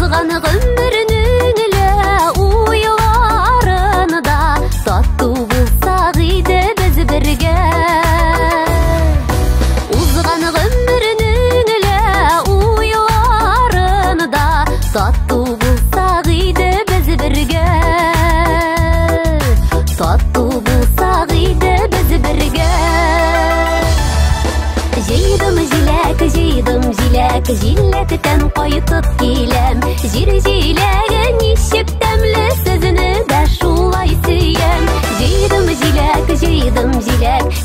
Узган гомернең эле уйларында тату булсак иде без бергә. Узган гомернең эле уйларында тату булсак иде без бергә. Тату булсак иде без бергә. Җыйдым җиләк, җиләктән кайтып киләм. Җир җиләге ничек тәмле, сезне дә шулай сөям. Җыйдым җиләк,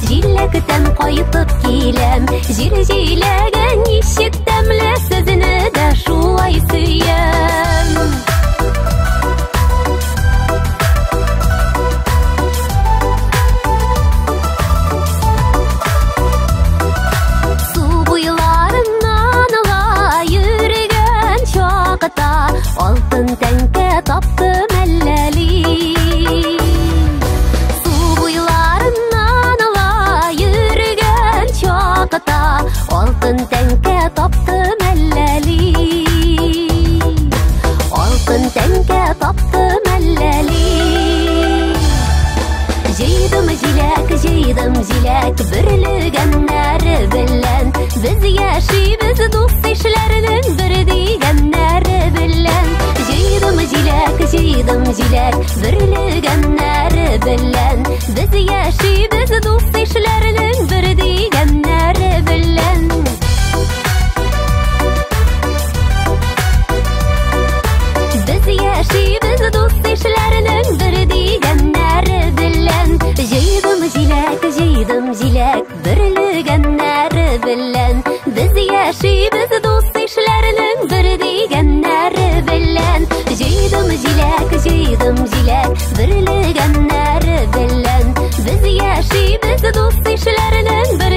җиләктән кайтып киләм. Җир җиләге ничек тәмле, сезне дә шулай сөям. Алтын тәңкә таптым әлләли. Су буйларыннан ала йөргән чакта алтын тәңкә таптым әлләли. Алтын тәңкә таптым әлләли. Җыйдым җиләк, берлегәннәре белән. Без яшибез дус ишләренең бер дигәннәре белән. Җыйдым җиләк, берлегәннәре белән. Без яшибез дус ишләренең бер дигәннәре белән. Без яшибез дус ишләренең бер дигәннәре белән. Җыйдым җиләк, берлегәннәре белән. Без яшибез дус ишләренең бер дигәннәре белән. Җыйдым җиләк, берлегәннәре белән. Без яшибез дус ишләренең бер